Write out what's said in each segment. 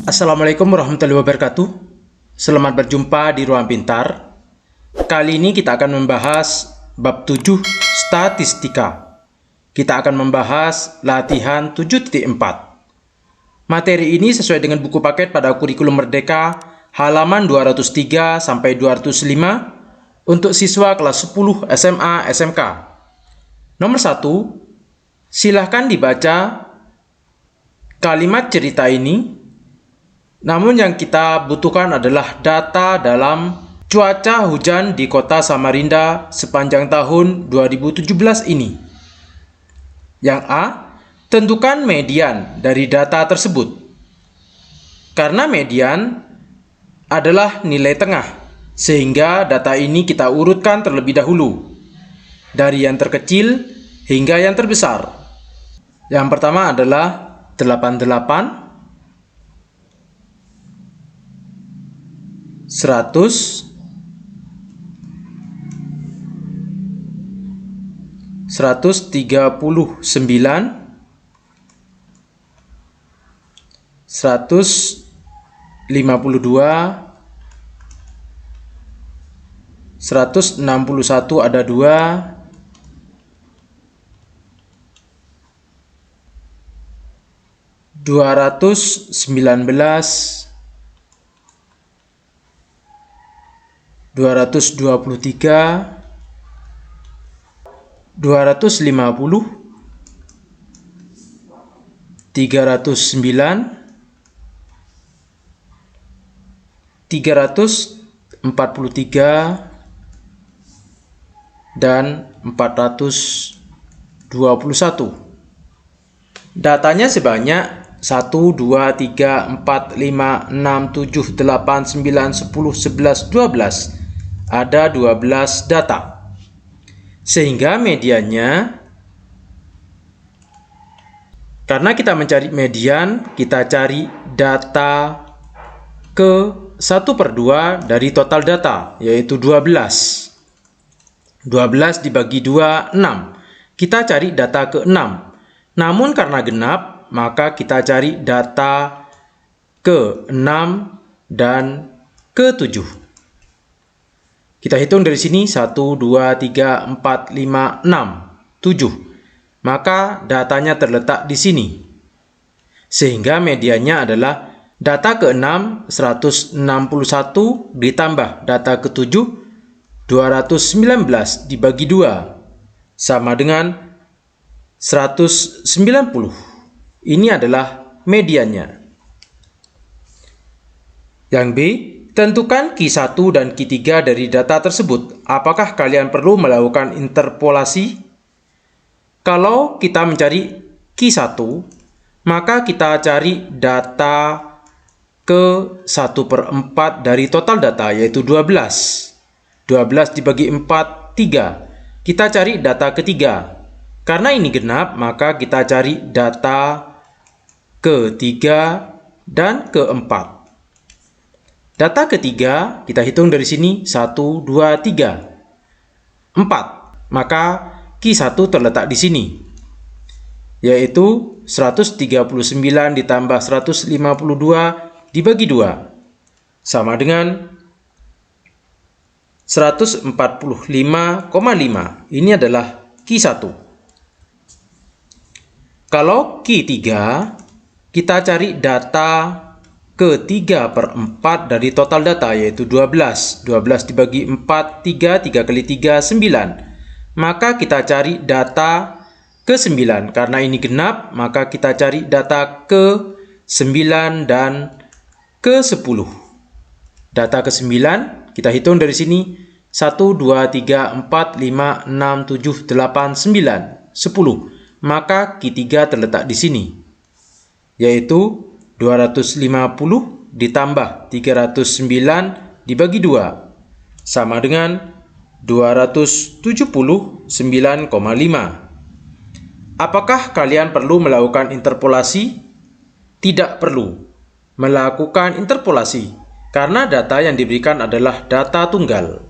Assalamualaikum warahmatullahi wabarakatuh. Selamat berjumpa di Ruang Pintar. Kali ini kita akan membahas bab 7 statistika. Kita akan membahas latihan 7.4. Materi ini sesuai dengan buku paket pada kurikulum Merdeka halaman 203 sampai 205 untuk siswa kelas 10 SMA SMK. Nomor 1, silahkan dibaca kalimat cerita ini. Namun yang kita butuhkan adalah data dalam cuaca hujan di kota Samarinda sepanjang tahun 2017 ini. Yang A, tentukan median dari data tersebut. Karena median adalah nilai tengah, sehingga data ini kita urutkan terlebih dahulu, dari yang terkecil hingga yang terbesar. Yang pertama adalah 88, 100, 139, 152, 161 ada 2, 219, 223, 250, 309, 343, dan 421. Datanya sebanyak 1, 2, 3, 4, 5, 6, 7, 8, 9, 10, 11, 12. Ada 12 data. Sehingga mediannya, karena kita mencari median, kita cari data ke 1/2 dari total data, yaitu 12. 12 dibagi 2, 6. Kita cari data ke 6. Namun karena genap, maka kita cari data ke 6 dan ke 7. Kita hitung dari sini 1, 2, 3, 4, 5, 6, 7. Maka datanya terletak di sini. Sehingga mediannya adalah data ke-6 161 ditambah data ke-7 219 dibagi 2 sama dengan 190. Ini adalah mediannya. Yang B, tentukan Q1 dan Q3 dari data tersebut. Apakah kalian perlu melakukan interpolasi? Kalau kita mencari Q1, maka kita cari data ke 1/4 dari total data, yaitu 12. 12 dibagi 4, 3. Kita cari data ketiga. Karena ini genap, maka kita cari data ke-3 dan ke-4. Data ketiga, kita hitung dari sini 1, 2, 3, 4. Maka Q1 terletak di sini, yaitu 139 ditambah 152 dibagi 2, sama dengan 145,5. Ini adalah Q1. Kalau Q3, kita cari data ke-3/4 dari total data, yaitu 12. 12 dibagi 4, 3. 3 kali 3, 9. Maka kita cari data ke-9. Karena ini genap, maka kita cari data ke-9 dan ke-10. Data ke-9, kita hitung dari sini. 1, 2, 3, 4, 5, 6, 7, 8, 9, 10. Maka Q3 terletak di sini, yaitu 250 ditambah 309 dibagi 2, sama dengan 279,5. Apakah kalian perlu melakukan interpolasi? Tidak perlu melakukan interpolasi, karena data yang diberikan adalah data tunggal.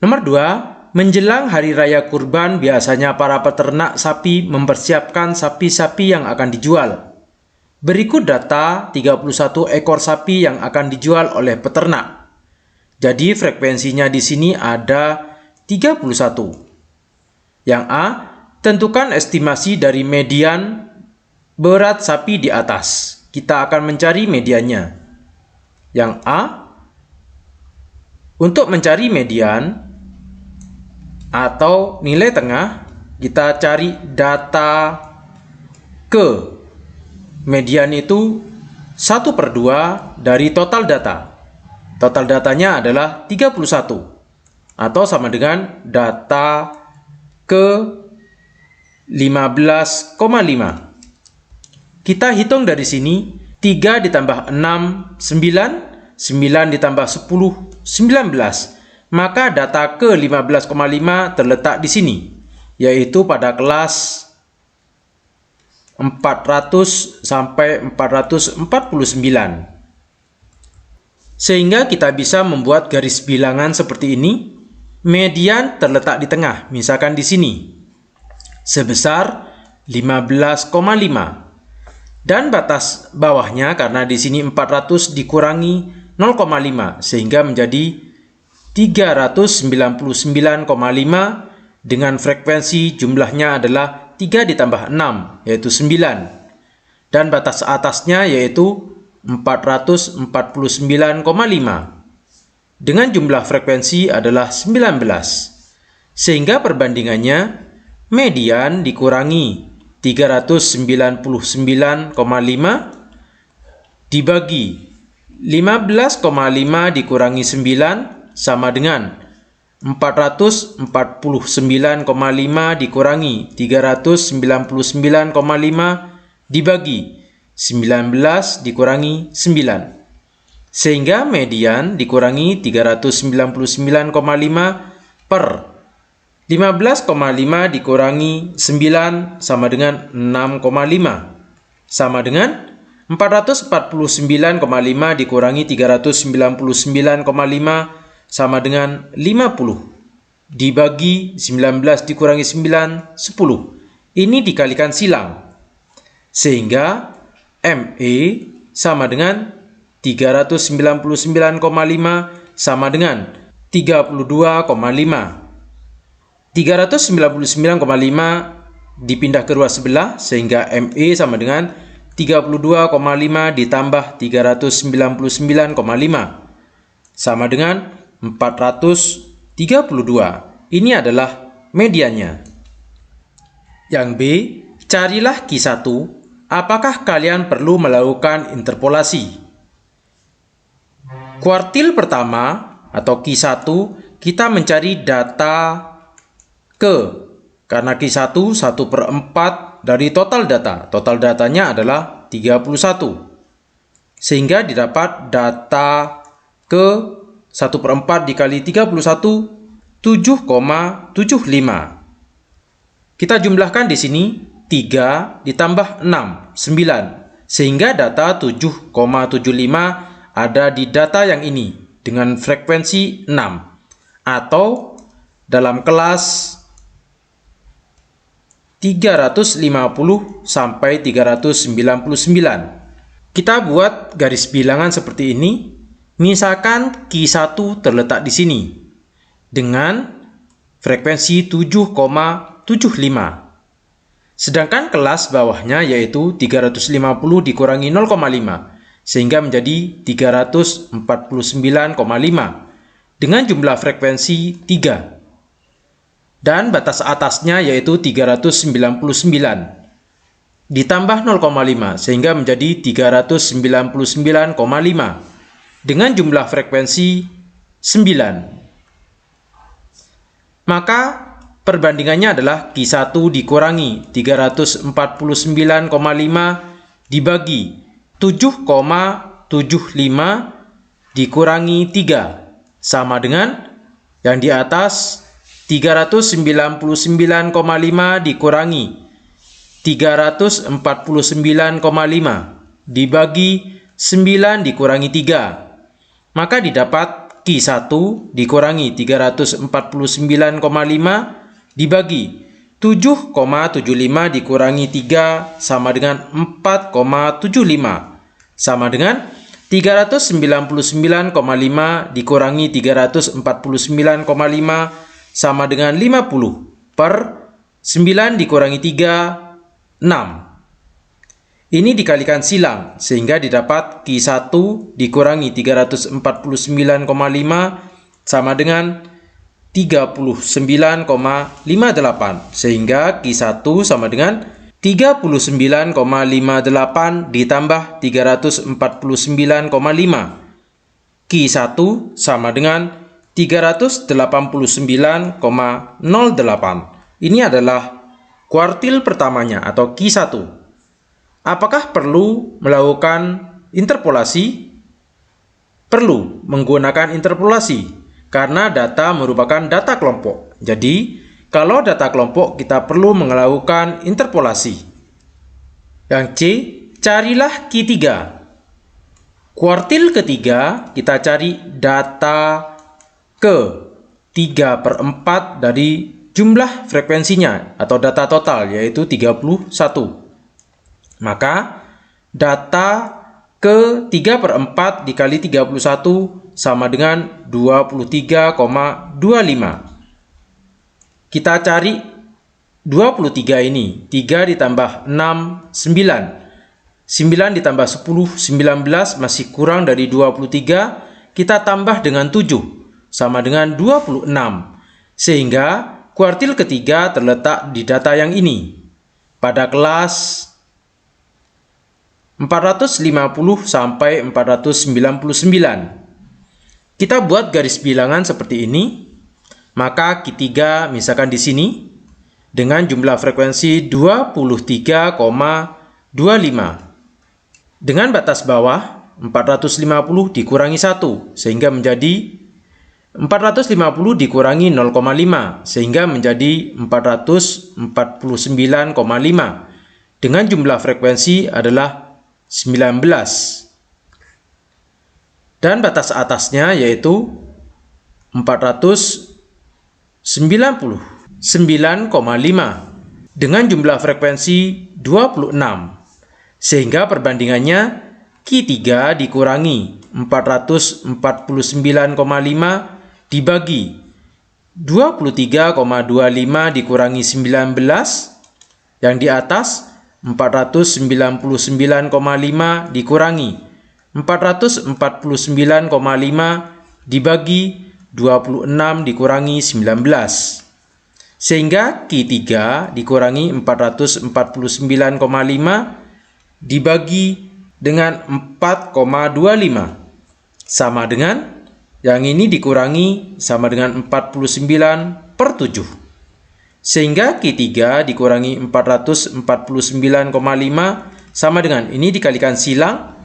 Nomor 2, menjelang Hari Raya Kurban, biasanya para peternak sapi mempersiapkan sapi-sapi yang akan dijual. Berikut data 31 ekor sapi yang akan dijual oleh peternak. Jadi frekuensinya di sini ada 31. Yang A, tentukan estimasi dari median berat sapi di atas. Kita akan mencari mediannya. Yang A, untuk mencari median atau nilai tengah, kita cari data ke. Median itu 1/2 dari total data. Total datanya adalah 31. Atau sama dengan data ke 15,5. Kita hitung dari sini, 3 ditambah 6, 9, 9 ditambah 10, 19. Maka data ke 15,5 terletak di sini, yaitu pada kelas 400 sampai 449. Sehingga kita bisa membuat garis bilangan seperti ini. Median terletak di tengah, misalkan di sini, sebesar 15,5. Dan batas bawahnya karena di sini 400 dikurangi 0,5 sehingga menjadi 399,5 dengan frekuensi jumlahnya adalah 3 ditambah 6 yaitu 9. Dan batas atasnya yaitu 449,5 dengan jumlah frekuensi adalah 19. Sehingga perbandingannya median dikurangi 399,5 dibagi 15,5 dikurangi 9 sama dengan 449,5 dikurangi 399,5 dibagi 19 dikurangi 9. Sehingga median dikurangi 399,5 per 15,5 dikurangi 9 sama dengan 6,5. Sama dengan 449,5 dikurangi 399,5 sama dengan 50. Dibagi 19 dikurangi 9, 10. Ini dikalikan silang. Sehingga ME sama dengan 399,5 sama dengan 32,5. 399,5 dipindah ke ruas sebelah sehingga ME sama dengan 32,5 ditambah 399,5 sama dengan 432. Ini adalah mediannya. Yang B, carilah Q1. Apakah kalian perlu melakukan interpolasi? Kuartil pertama atau Q1 kita mencari data ke. Karena Q1 1/4 dari total data. Total datanya adalah 31. Sehingga didapat data ke 1/4 dikali 31, 7,75. Kita jumlahkan di sini 3 ditambah 6, 9. Sehingga data 7,75 ada di data yang ini dengan frekuensi 6. Atau dalam kelas 350 sampai 399. Kita buat garis bilangan seperti ini. Misalkan Q1 terletak di sini dengan frekuensi 7,75. Sedangkan kelas bawahnya yaitu 350 dikurangi 0,5 sehingga menjadi 349,5 dengan jumlah frekuensi 3. Dan batas atasnya yaitu 399 ditambah 0,5 sehingga menjadi 399,5 dengan jumlah frekuensi 9. Maka perbandingannya adalah Q1 dikurangi 349,5 dibagi 7,75 dikurangi 3 sama dengan yang di atas 399,5 dikurangi 349,5 dibagi 9 dikurangi 3. Maka didapat Q1 dikurangi 349,5 dibagi 7,75 dikurangi 3 sama dengan 4,75. Sama dengan 399,5 dikurangi 349,5 sama dengan 50 per 9 dikurangi 3, 6. Ini dikalikan silang sehingga didapat Q1 dikurangi 349,5 sama dengan 39,58 sehingga Q1 sama dengan 39,58 ditambah 349,5. Q1 sama dengan 389,08. Ini adalah kuartil pertamanya atau Q1. Apakah perlu melakukan interpolasi? Perlu menggunakan interpolasi karena data merupakan data kelompok. Jadi, kalau data kelompok kita perlu melakukan interpolasi. Yang C, carilah Q3. Kuartil ketiga kita cari data ke 3/4 dari jumlah frekuensinya atau data total yaitu 31. Maka data ke 3/4 dikali 31 sama dengan 23,25. Kita cari 23 ini. 3 ditambah 6, 9. 9 ditambah 10, 19 masih kurang dari 23. Kita tambah dengan 7 sama dengan 26. Sehingga kuartil ketiga terletak di data yang ini. Pada kelas 450 sampai 499. Kita buat garis bilangan seperti ini. Maka Q3 misalkan di sini dengan jumlah frekuensi 23,25. Dengan batas bawah 450 dikurangi 1 sehingga menjadi 450 dikurangi 0,5 sehingga menjadi 449,5. Dengan jumlah frekuensi adalah 19. Dan batas atasnya yaitu 499,5 dengan jumlah frekuensi 26. Sehingga perbandingannya Q3 dikurangi 449,5 dibagi 23,25 dikurangi 19. Yang di atas 499,5 dikurangi 449,5 dibagi 26 dikurangi 19. Sehingga Q3 dikurangi 449,5 dibagi dengan 4,25 sama dengan yang ini dikurangi sama dengan 49/7. Sehingga Q3 dikurangi 449,5 sama dengan ini dikalikan silang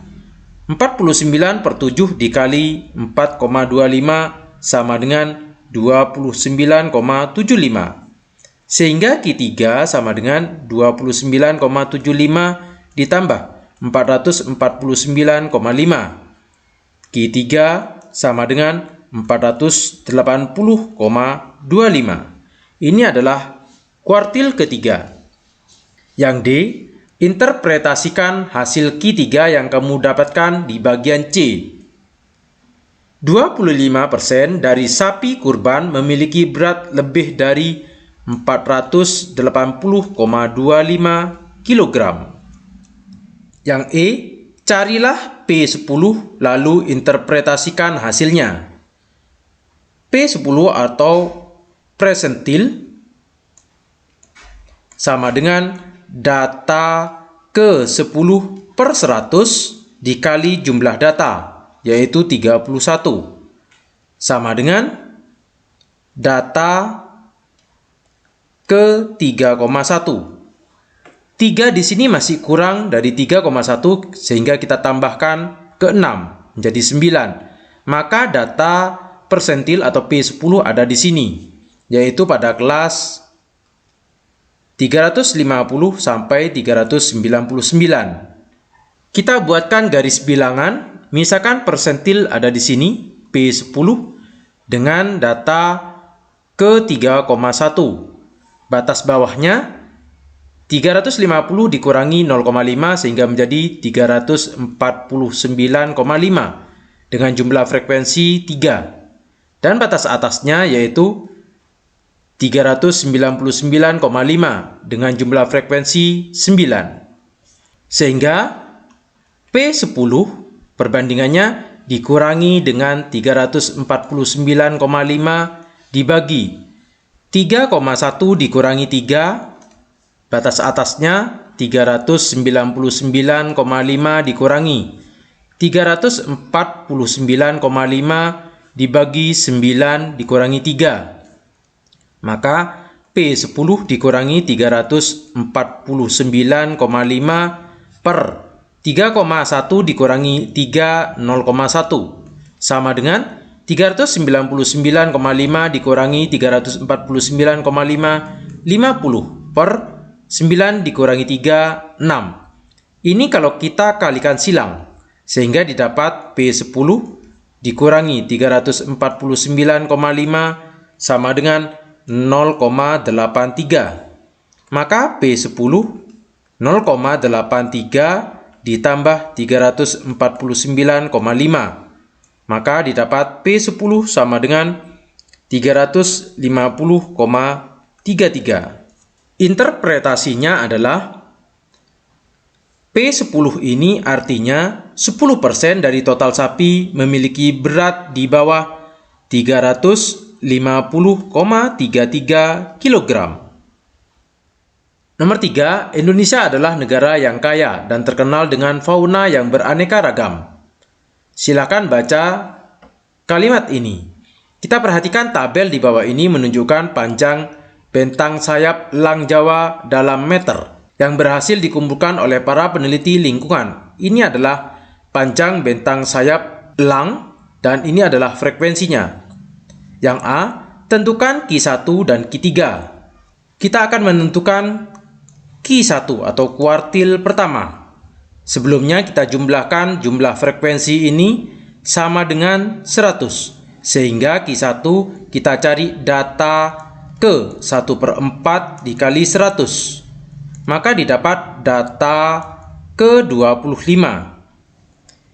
49/7 dikali 4,25 sama dengan 29,75. Sehingga Q3 sama dengan 29,75 ditambah 449,5. Q3 sama dengan 480,25. Ini adalah kuartil ketiga. Yang D, interpretasikan hasil Q3 yang kamu dapatkan di bagian C. 25% dari sapi kurban memiliki berat lebih dari 480,25 kg. Yang E, carilah P10 lalu interpretasikan hasilnya. P10 atau persentil sama dengan data ke-10 per 100 dikali jumlah data, yaitu 31. Sama dengan data ke-3,1. 3 di sini masih kurang dari 3,1 sehingga kita tambahkan ke 6 menjadi 9. Maka data persentil atau P10 ada di sini, yaitu pada kelas 350 sampai 399. Kita buatkan garis bilangan, misalkan persentil ada di sini P10 dengan data ke 3,1. Batas bawahnya 350 dikurangi 0,5 sehingga menjadi 349,5 dengan jumlah frekuensi 3. Dan batas atasnya yaitu 399,5 dengan jumlah frekuensi 9. Sehingga P10 perbandingannya dikurangi dengan 349,5 dibagi 3,1 dikurangi 3. Batas atasnya 399,5 dikurangi 349,5 dibagi 9 dikurangi 3. Maka P10 dikurangi 349,5 per 3,1 dikurangi 3, 0,1 sama dengan 399,5 dikurangi 349,5, 50 per 9 dikurangi 3, 6. Ini kalau kita kalikan silang, sehingga didapat P10 dikurangi 349,5 sama dengan 0,83. Maka P10 0,83 ditambah 349,5. Maka didapat P10 sama dengan 350,33. Interpretasinya adalah P10 ini artinya 10% dari total sapi memiliki berat di bawah 350,33 kg. Nomor 3, Indonesia adalah negara yang kaya dan terkenal dengan fauna yang beraneka ragam. Silakan baca kalimat ini. Kita perhatikan tabel di bawah ini menunjukkan panjang bentang sayap elang Jawa dalam meter yang berhasil dikumpulkan oleh para peneliti lingkungan. Ini adalah panjang bentang sayap elang dan ini adalah frekuensinya. Yang A, tentukan Q1 dan Q3. Kita akan menentukan Q1 atau kuartil pertama. Sebelumnya kita jumlahkan jumlah frekuensi ini sama dengan 100. Sehingga Q1 kita cari data ke 1/4 dikali 100. Maka didapat data ke 25.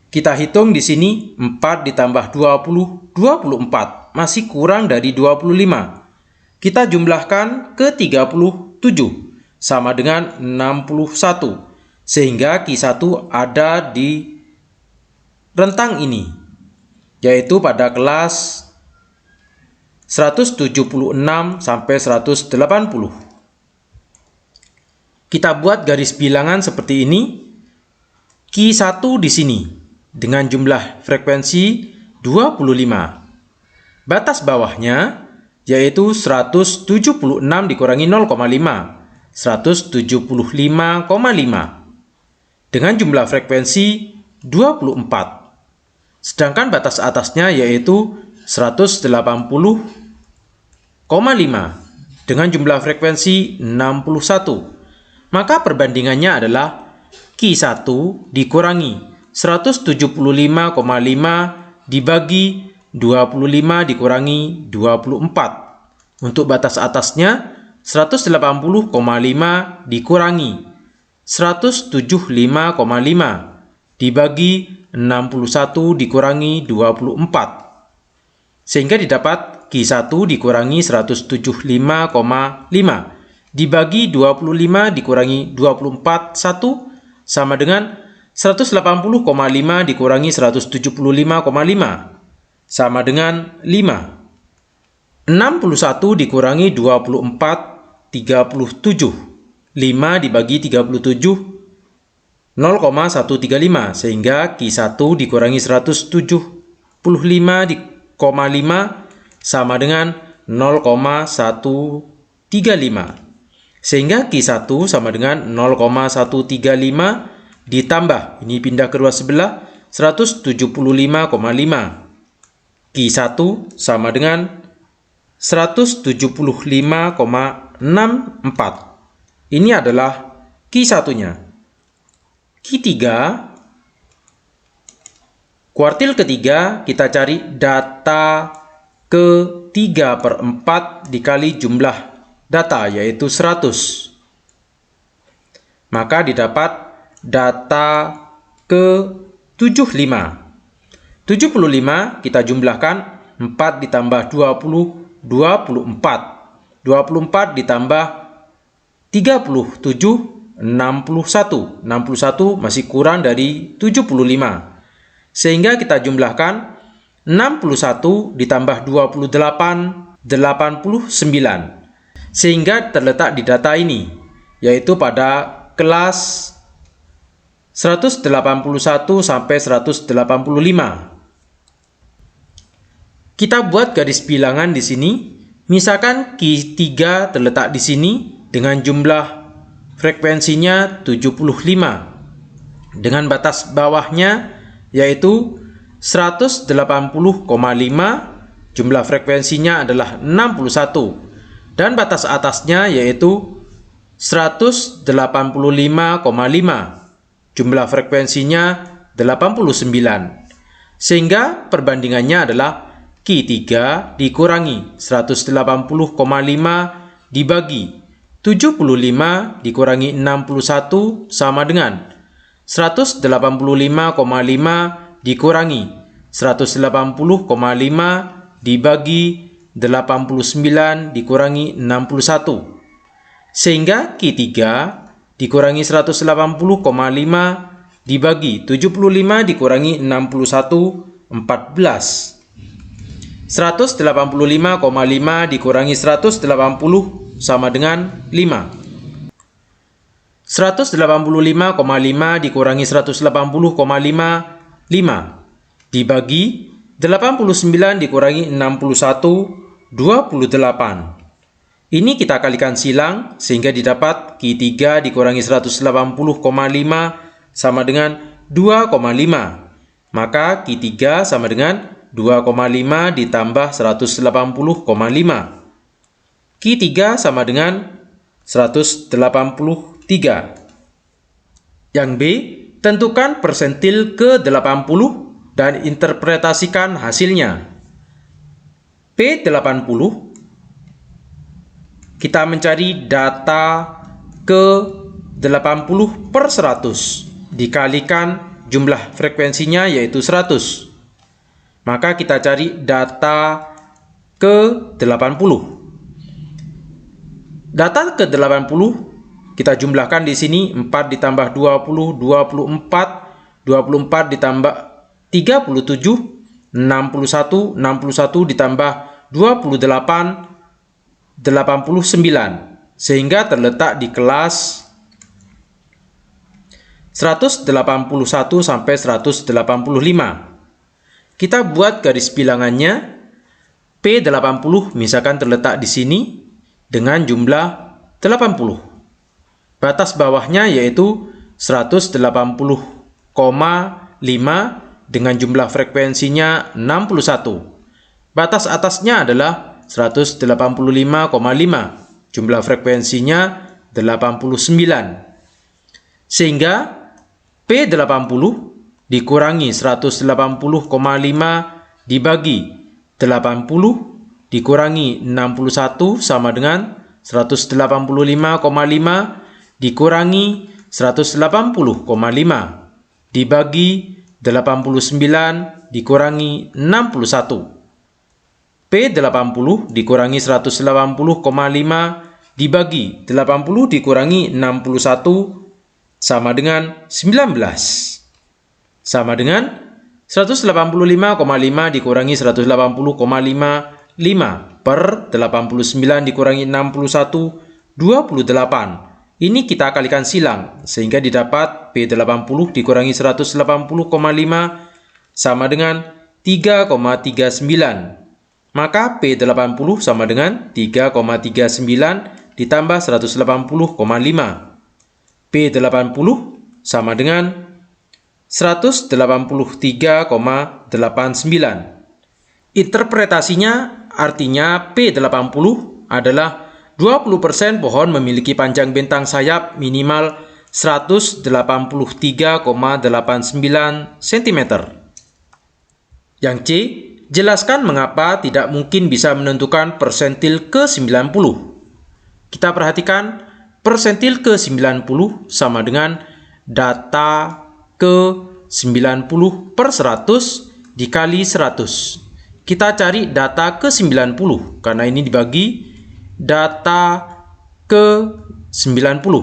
Kita hitung di sini 4 ditambah 20, 24. Masih kurang dari 25. Kita jumlahkan ke 37 sama dengan 61. Sehingga Q1 ada di rentang ini, yaitu pada kelas 176 sampai 180. Kita buat garis bilangan seperti ini. Q1 di sini dengan jumlah frekuensi 25. Batas bawahnya yaitu 176 dikurangi 0,5, 175,5 dengan jumlah frekuensi 24. Sedangkan batas atasnya yaitu 180,5 dengan jumlah frekuensi 61. Maka perbandingannya adalah Q1 dikurangi 175,5 dibagi 25 dikurangi 24. Untuk batas atasnya 180,5 dikurangi 175,5 dibagi 61 dikurangi 24. Sehingga didapat Q1 dikurangi 175,5 dibagi 25 dikurangi 24, 1 sama dengan 180,5 dikurangi 175,5 sama dengan 5. 61 dikurangi 24, 37. 5 dibagi 37, 0,135. Sehingga Q1 dikurangi 175,5 sama dengan 0,135. Sehingga Q1 sama dengan 0,135 ditambah, ini pindah ke dua sebelah, 175,5. Q1 sama dengan 175,64. Ini adalah Q1-nya. Q3, kuartil ketiga, kita cari data ke 3/4 dikali jumlah data, yaitu 100. Maka didapat data ke-75. 75 kita jumlahkan 4 ditambah 20, 24. 24 ditambah 37, 61. 61 masih kurang dari 75. Sehingga kita jumlahkan 61 ditambah 28, 89. Sehingga terletak di data ini, yaitu pada kelas 181 sampai 185. Kita buat garis bilangan di sini. Misalkan Q3 terletak di sini dengan jumlah frekuensinya 75. Dengan batas bawahnya yaitu 180,5, jumlah frekuensinya adalah 61. Dan batas atasnya yaitu 185,5, jumlah frekuensinya 89. Sehingga perbandingannya adalah Q3 dikurangi 180,5 dibagi 75 dikurangi 61 sama dengan 185,5 dikurangi 180,5 dibagi 89 dikurangi 61. Sehingga Q3 dikurangi 180,5 dibagi 75 dikurangi 61, 14. 185,5 dikurangi 180 sama dengan 5. 185,5 dikurangi 180,5, 5. Dibagi 89 dikurangi 61, 28. Ini kita kalikan silang sehingga didapat Q3 dikurangi 180,5 sama dengan 2,5. Maka Q3 sama dengan 2,5 ditambah 180,5. Q3 sama dengan 183. Yang B, tentukan persentil ke-80 dan interpretasikan hasilnya. P80, kita mencari data ke-80 per 100 dikalikan jumlah frekuensinya yaitu 100. Maka kita cari data ke-80. Data ke-80 kita jumlahkan di sini 4 ditambah 20, 24, 24 ditambah 37, 61, 61 ditambah 28, 89, sehingga terletak di kelas 181 sampai 185. Kita buat garis bilangannya. P80 misalkan terletak di sini dengan jumlah 80. Batas bawahnya yaitu 180,5 dengan jumlah frekuensinya 61. Batas atasnya adalah 185,5, jumlah frekuensinya 89. Sehingga P80 dikurangi 180,5 dibagi 80 dikurangi 61 sama dengan 185,5 dikurangi 180,5 dibagi 89 dikurangi 61. P80 dikurangi 180,5 dibagi 80 dikurangi 61 sama dengan 19. Sama dengan 185,5 dikurangi 180,5, 5 per 89 dikurangi 61, 28. Ini kita kalikan silang sehingga didapat P80 dikurangi 180,5 sama dengan 3,39. Maka P80 sama dengan 3,39 ditambah 180,5. P80 sama dengan 183,89. Interpretasinya artinya P80 adalah 20% pohon memiliki panjang bentang sayap minimal 183,89 cm. Yang C, jelaskan mengapa tidak mungkin bisa menentukan persentil ke-90. Kita perhatikan persentil ke-90 sama dengan data ke-90 per 100 dikali 100. Kita cari data ke-90 karena ini dibagi data ke-90.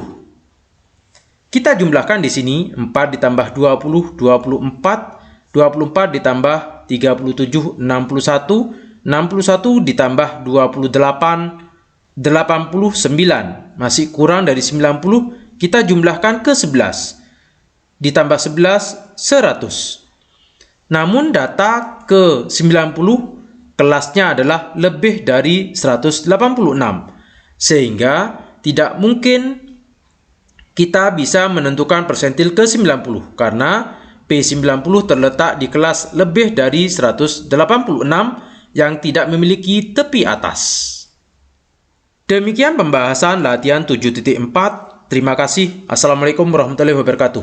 Kita jumlahkan di sini 4 ditambah 20, 24, 24 ditambah 37, 61, 61 ditambah 28, 89. Masih kurang dari 90, kita jumlahkan ke 11. Ditambah 11, 100. Namun data ke-90 kelasnya adalah lebih dari 186. Sehingga tidak mungkin kita bisa menentukan persentil ke-90 karena P90 terletak di kelas lebih dari 186 yang tidak memiliki tepi atas. Demikian pembahasan latihan 7.4. Terima kasih. Assalamualaikum warahmatullahi wabarakatuh.